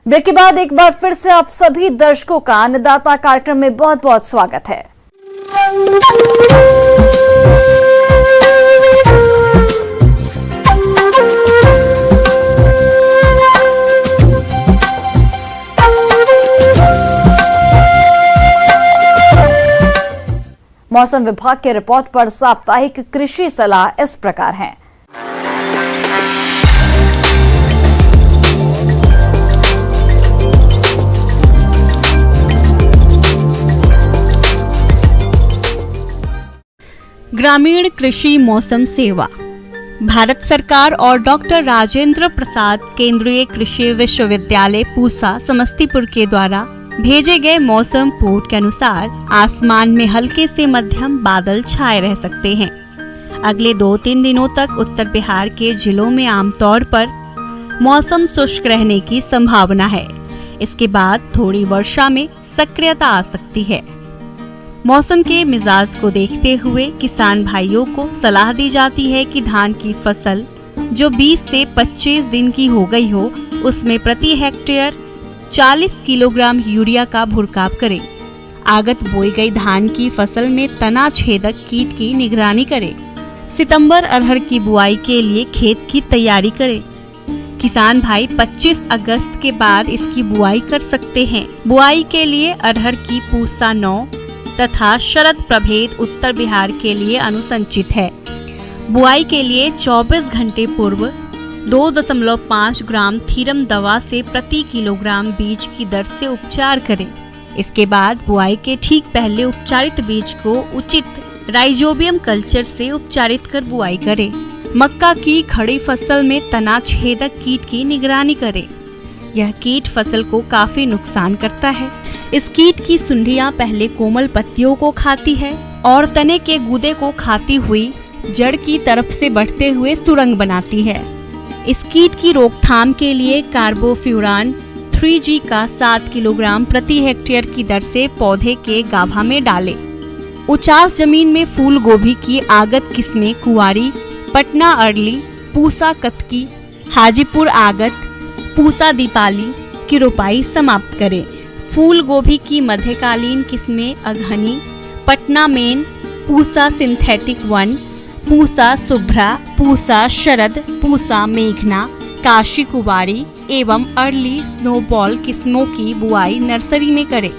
Break के बाद एक बार फिर से आप सभी दर्शकों का अन्नदाता कार्यक्रम में बहुत बहुत स्वागत है। मौसम विभाग के रिपोर्ट पर साप्ताहिक कृषि सलाह इस प्रकार है। ग्रामीण कृषि मौसम सेवा। भारत सरकार और डॉक्टर राजेंद्र प्रसाद केंद्रीय कृषि विश्वविद्यालय पूसा समस्तीपुर के द्वारा भेजे गए मौसम पोर्ट के अनुसार आसमान में हल्के से मध्यम बादल छाए रह सकते हैं। अगले 2-3 दिनों तक उत्तर बिहार के जिलों में आमतौर पर मौसम शुष्क रहने की संभावना है। इसके बाद थोड़ी वर्षा में सक्रियता आ सकती है। मौसम के मिजाज को देखते हुए किसान भाइयों को सलाह दी जाती है कि धान की फसल जो 20 से 25 दिन की हो गई हो, उसमें प्रति हेक्टेयर 40 किलोग्राम यूरिया का भुरकाव करें। आगत बोई गई धान की फसल में तना छेदक कीट की निगरानी करें। सितंबर अरहर की बुआई के लिए खेत की तैयारी करें। किसान भाई 25 अगस्त के बाद इसकी बुआई कर सकते हैं। बुआई के लिए अरहर की पूसा 9 तथा शरद प्रभेद उत्तर बिहार के लिए अनुशंसित है। बुआई के लिए 24 घंटे पूर्व 2.5 ग्राम थीरम दवा से प्रति किलोग्राम बीज की दर से उपचार करें। इसके बाद बुआई के ठीक पहले उपचारित बीज को उचित राइजोबियम कल्चर से उपचारित कर बुआई करें। मक्का की खड़ी फसल में तना छेदक कीट की निगरानी करें। यह कीट फसल को काफी नुकसान करता है। इस कीट की सुंडियां पहले कोमल पत्तियों को खाती है और तने के गूदे को खाती हुई जड़ की तरफ से बढ़ते हुए सुरंग बनाती है। इस कीट की रोकथाम के लिए कार्बोफ्यूरान 3G का 7 किलोग्राम प्रति हेक्टेयर की दर से पौधे के गाभा में डालें। उचास जमीन में फूल गोभी की आगत किस्में कुंवारी, पटना अर्ली, पूसा कतकी, हाजीपुर आगत, पूसा दीपाली की रोपाई समाप्त करें। फूल गोभी की मध्यकालीन किस्में अघनी, पटना मेन, पूसा सिंथेटिक 1, पूसा शुभ्रा, पूसा शरद, पूसा मेघना, काशी कुवारी एवं अर्ली स्नोबॉल किस्मों की बुआई नर्सरी में करें।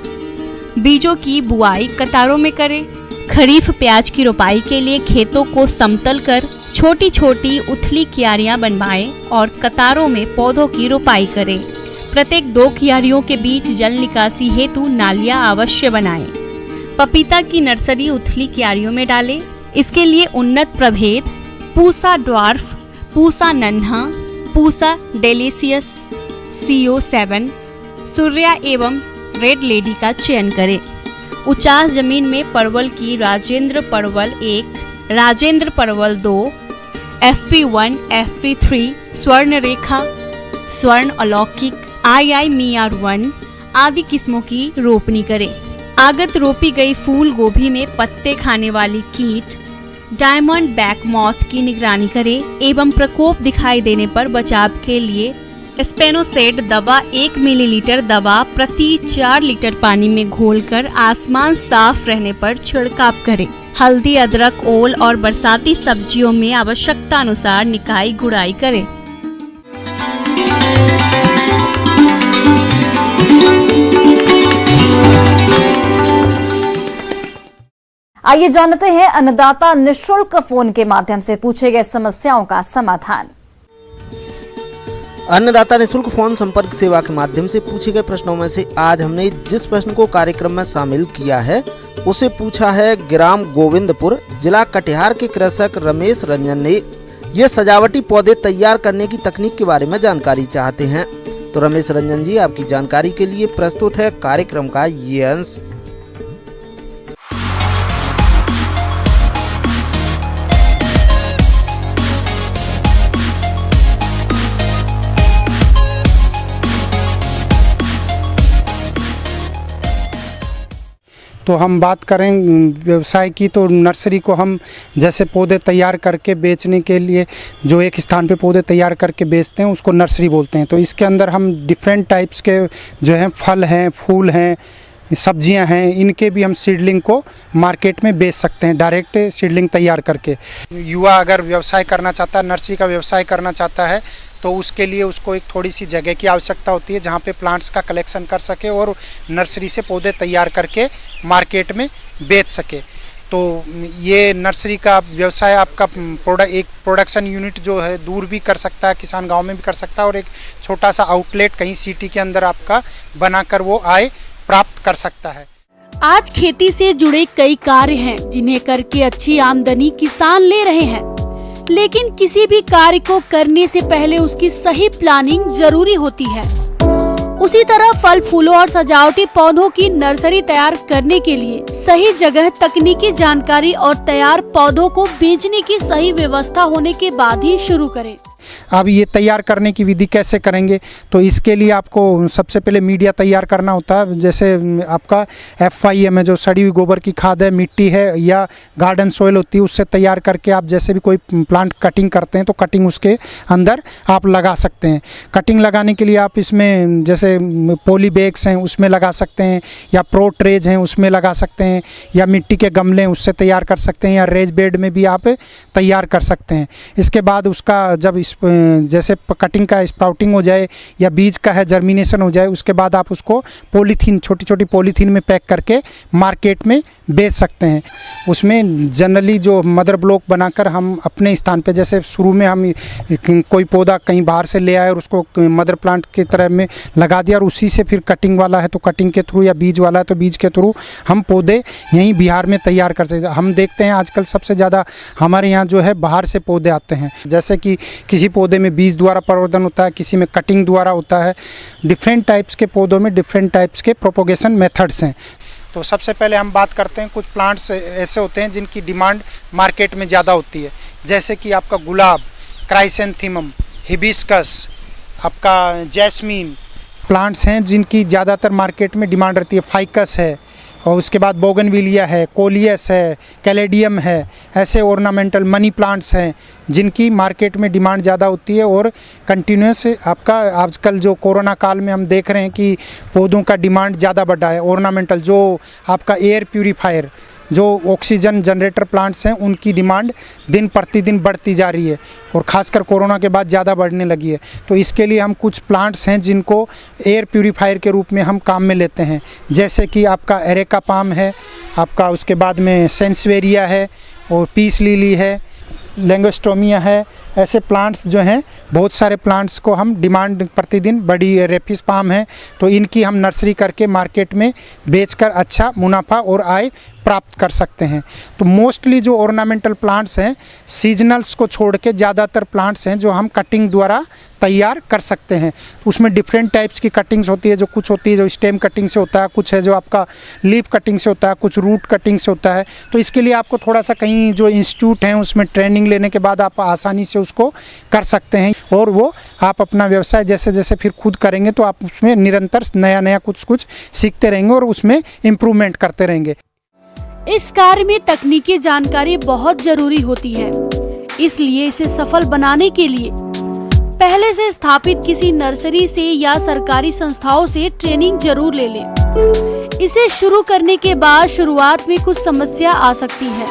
बीजों की बुआई कतारों में करें। खरीफ प्याज की रोपाई के लिए खेतों को समतल कर छोटी छोटी उथली क्यारियां बनवाएं और कतारों में पौधों की रोपाई करें। प्रत्येक 2 क्यारियों के बीच जल निकासी हेतु नालियां अवश्य बनाएं। पपीता की नर्सरी उथली क्यारियों में डालें। इसके लिए उन्नत प्रभेद पूसा ड्वार्फ, पूसा नन्हा, पूसा डेलिशियस, CO7, सूर्या एवं रेड लेडी का चयन करें। उचास जमीन में परवल की राजेंद्र परवल 1, राजेंद्र परवल 2, FP1, FP3, स्वर्ण रेखा, स्वर्ण अलौकिक, II मियार 1 आदि किस्मों की रोपनी करें। आगत रोपी गई फूल गोभी में पत्ते खाने वाली कीट डायमंड बैक मॉथ की निगरानी करें एवं प्रकोप दिखाई देने पर बचाव के लिए स्पेनोसेड दवा 1 मिलीलीटर दवा प्रति 4 लीटर पानी में घोलकर आसमान साफ रहने पर छिड़काव करें। हल्दी, अदरक, ओल और बरसाती सब्जियों में आवश्यकता अनुसार निकाई गुड़ाई करें। आइए जानते हैं अन्नदाता निःशुल्क फोन के माध्यम से पूछे गए समस्याओं का समाधान। अन्नदाता निःशुल्क फोन संपर्क सेवा के माध्यम से पूछे गए प्रश्नों में से आज हमने जिस प्रश्न को कार्यक्रम में शामिल किया है उसे पूछा है ग्राम गोविंदपुर, जिला कटिहार के कृषक रमेश रंजन ने। ये सजावटी पौधे तैयार करने की तकनीक के बारे में जानकारी चाहते हैं। तो रमेश रंजन जी, आपकी जानकारी के लिए प्रस्तुत है कार्यक्रम का ये अंश। तो हम बात करें व्यवसाय की, तो नर्सरी को हम जैसे पौधे तैयार करके बेचने के लिए जो एक स्थान पे पौधे तैयार करके बेचते हैं उसको नर्सरी बोलते हैं। तो इसके अंदर हम डिफरेंट टाइप्स के जो हैं फल हैं, फूल हैं, सब्जियां हैं, इनके भी हम सीडलिंग को मार्केट में बेच सकते हैं डायरेक्ट सीडलिंग तैयार करके। युवा अगर व्यवसाय करना चाहता है, नर्सरी का व्यवसाय करना चाहता है, तो उसके लिए उसको एक थोड़ी सी जगह की आवश्यकता होती है जहाँ पे प्लांट्स का कलेक्शन कर सके और नर्सरी से पौधे तैयार करके मार्केट में बेच सके। तो ये नर्सरी का व्यवसाय आपका एक प्रोडक्शन यूनिट जो है दूर भी कर सकता है, किसान गांव में भी कर सकता है, और एक छोटा सा आउटलेट कहीं सिटी के अंदर आपका बनाकर वो आय प्राप्त कर सकता है। आज खेती से जुड़े कई कार्य हैं जिन्हें करके अच्छी आमदनी किसान ले रहे हैं, लेकिन किसी भी कार्य को करने से पहले उसकी सही प्लानिंग जरूरी होती है। उसी तरह फल फूलों और सजावटी पौधों की नर्सरी तैयार करने के लिए सही जगह, तकनीकी जानकारी और तैयार पौधों को बेचने की सही व्यवस्था होने के बाद ही शुरू करें। अब ये तैयार करने की विधि कैसे करेंगे, तो इसके लिए आपको सबसे पहले मीडिया तैयार करना होता है। जैसे आपका FIM है, जो सड़ी हुई गोबर की खाद है, मिट्टी है, या गार्डन सॉइल होती है, उससे तैयार करके आप जैसे भी कोई प्लांट कटिंग करते हैं तो कटिंग उसके अंदर आप लगा सकते हैं। कटिंग लगाने के लिए आप इसमें जैसे पॉली बैग्स हैं उसमें लगा सकते हैं, या प्रो ट्रेज हैं उसमें लगा सकते हैं, या मिट्टी के गमले हैं उससे तैयार कर सकते हैं, या रेज बेड में भी आप तैयार कर सकते हैं। इसके बाद उसका जब जैसे कटिंग का स्प्राउटिंग हो जाए या बीज का है जर्मिनेशन हो जाए, उसके बाद आप उसको पॉलीथीन, छोटी छोटी पॉलीथीन में पैक करके मार्केट में बेच सकते हैं। उसमें जनरली जो मदर ब्लॉक बनाकर हम अपने स्थान पे, जैसे शुरू में हम कोई पौधा कहीं बाहर से ले आए और उसको मदर प्लांट की तरह में लगा दिया, और उसी से फिर कटिंग वाला है तो कटिंग के थ्रू, या बीज वाला है तो बीज के थ्रू हम पौधे यहीं बिहार में तैयार कर सकते हैं। हम देखते हैं आजकल सबसे ज़्यादा हमारे यहाँ जो है बाहर से पौधे आते हैं, जैसे कि किसी पौधे में बीज द्वारा प्रवर्धन होता है, किसी में कटिंग द्वारा होता है। डिफरेंट टाइप्स के पौधों में डिफरेंट टाइप्स के प्रोपोगेशन मेथड्स हैं। तो सबसे पहले हम बात करते हैं, कुछ प्लांट्स ऐसे होते हैं जिनकी डिमांड मार्केट में ज़्यादा होती है, जैसे कि आपका गुलाब, क्राइसेंथेमम, हिबिस्कस, आपका जैस्मीन प्लांट्स हैं जिनकी ज़्यादातर मार्केट में डिमांड रहती है। फाइकस है, और उसके बाद बोगनविलिया है, कोलियस है, कैलेडियम है, ऐसे ऑर्नामेंटल मनी प्लांट्स हैं जिनकी मार्केट में डिमांड ज़्यादा होती है। और कंटिन्यूस आपका आजकल जो कोरोना काल में हम देख रहे हैं कि पौधों का डिमांड ज़्यादा बढ़ा है। ऑर्नामेंटल जो आपका एयर प्यूरीफायर, जो ऑक्सीजन जनरेटर प्लांट्स हैं, उनकी डिमांड दिन प्रतिदिन बढ़ती जा रही है, और ख़ासकर कोरोना के बाद ज़्यादा बढ़ने लगी है। तो इसके लिए हम कुछ प्लांट्स हैं जिनको एयर प्यूरीफायर के रूप में हम काम में लेते हैं, जैसे कि आपका एरेका पाम है, आपका उसके बाद में सेंसवेरिया है, और पीस लिली है, लैंगोस्टोमिया है। ऐसे प्लांट्स जो हैं, बहुत सारे प्लांट्स को हम डिमांड प्रतिदिन बड़ी, रेपिस पाम है, तो इनकी हम नर्सरी करके मार्केट में बेचकर अच्छा मुनाफा और आय प्राप्त कर सकते हैं। तो मोस्टली जो ऑर्नामेंटल प्लांट्स हैं, सीजनल्स को छोड़ के ज़्यादातर प्लांट्स हैं जो हम कटिंग द्वारा तैयार कर सकते हैं। उसमें डिफरेंट टाइप्स की कटिंग्स होती है, जो कुछ होती है जो स्टेम कटिंग से होता है, कुछ है जो आपका लीफ कटिंग से होता है, कुछ रूट कटिंग से होता है। तो इसके लिए आपको थोड़ा सा कहीं जो इंस्टीट्यूट हैं उसमें ट्रेनिंग लेने के बाद आप आसानी से उसको कर सकते हैं, और वो आप अपना व्यवसाय जैसे जैसे फिर खुद करेंगे तो आप उसमें निरंतर नया नया कुछ सीखते रहेंगे और उसमें इम्प्रूवमेंट करते रहेंगे। इस कार्य में तकनीकी जानकारी बहुत जरूरी होती है, इसलिए इसे सफल बनाने के लिए पहले से स्थापित किसी नर्सरी से या सरकारी संस्थाओं से ट्रेनिंग जरूर ले लें। इसे शुरू करने के बाद शुरुआत में कुछ समस्या आ सकती है,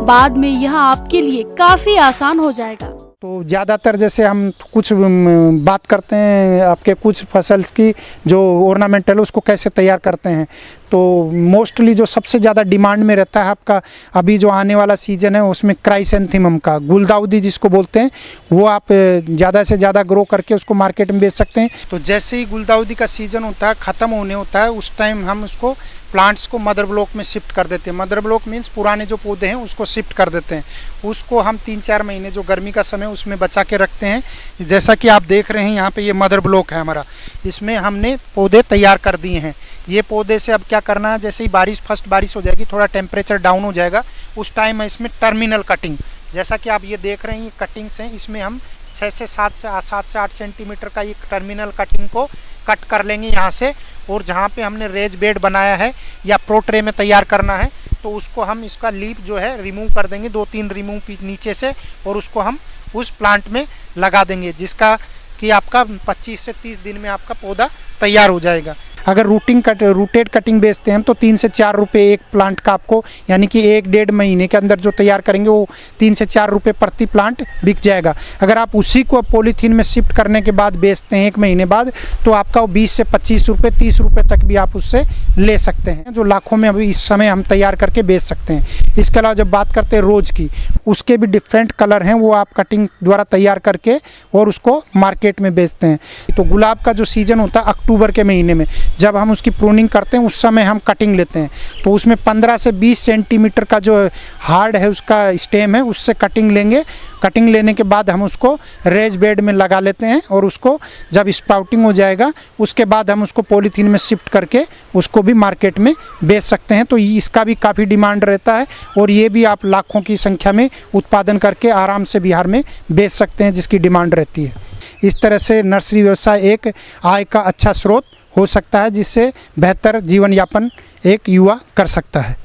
बाद में यह आपके लिए काफी आसान हो जाएगा। तो ज़्यादातर जैसे हम कुछ बात करते हैं आपके कुछ फसल्स की जो ऑर्नामेंटल उसको कैसे तैयार करते हैं, तो मोस्टली जो सबसे ज़्यादा डिमांड में रहता है आपका अभी जो आने वाला सीज़न है उसमें क्राइसेंथेमम का, गुलदाउदी जिसको बोलते हैं, वो आप ज़्यादा से ज़्यादा ग्रो करके उसको मार्केट में बेच सकते हैं। तो जैसे ही गुलदाउदी का सीज़न होता है, ख़त्म होने होता है, उस टाइम हम उसको प्लांट्स को मदर ब्लॉक में शिफ्ट कर देते हैं। मदर ब्लॉक मीन्स पुराने जो पौधे हैं उसको शिफ्ट कर देते हैं। उसको हम 3-4 महीने जो गर्मी का समय उसमें बचा के रखते हैं। जैसा कि आप देख रहे हैं यहाँ पे ये मदर ब्लॉक है हमारा, इसमें हमने पौधे तैयार कर दिए हैं। ये पौधे से अब क्या करना है, जैसे ही फर्स्ट बारिश हो जाएगी, थोड़ा टेम्परेचर डाउन हो जाएगा, उस टाइम है इसमें टर्मिनल कटिंग, जैसा कि आप ये देख रहे हैं ये कटिंग्स हैं, इसमें हम 6 से 7 से 8 सेंटीमीटर का एक टर्मिनल कटिंग को कट कर लेंगे यहाँ से। और जहाँ पे हमने रेज बेड बनाया है या प्रो ट्रे में तैयार करना है तो उसको हम इसका लीफ जो है रिमूव कर देंगे, 2-3 रिमूव नीचे से, और उसको हम उस प्लांट में लगा देंगे, जिसका कि आपका 25 से 30 दिन में आपका पौधा तैयार हो जाएगा। अगर रूटेड कटिंग बेचते हैं तो 3 से 4 रुपये एक प्लांट का आपको, यानी कि 1-1.5 महीने के अंदर जो तैयार करेंगे वो 3 से 4 रुपये प्रति प्लांट बिक जाएगा। अगर आप उसी को पॉलीथीन में शिफ्ट करने के बाद बेचते हैं 1 महीने बाद तो आपका वो 20 से 25 रुपये 30 रुपये तक भी आप उससे ले सकते हैं, जो लाखों में अभी इस समय हम तैयार करके बेच सकते हैं। इसके अलावा जब बात करते हैं रोज की, उसके भी डिफरेंट कलर हैं, वो आप कटिंग द्वारा तैयार करके और उसको मार्केट में बेचते हैं। तो गुलाब का जो सीजन होता है अक्टूबर के महीने में, जब हम उसकी प्रूनिंग करते हैं उस समय हम कटिंग लेते हैं, तो उसमें 15 से 20 सेंटीमीटर का जो हार्ड है उसका स्टेम है, उससे कटिंग लेंगे। कटिंग लेने के बाद हम उसको रेज बेड में लगा लेते हैं और उसको जब स्प्राउटिंग हो जाएगा उसके बाद हम उसको पॉलीथीन में शिफ्ट करके उसको भी मार्केट में बेच सकते हैं। तो इसका भी काफ़ी डिमांड रहता है और ये भी आप लाखों की संख्या में उत्पादन करके आराम से बिहार में बेच सकते हैं, जिसकी डिमांड रहती है। इस तरह से नर्सरी व्यवसाय एक आय का अच्छा स्रोत हो सकता है, जिससे बेहतर जीवन यापन एक युवा कर सकता है।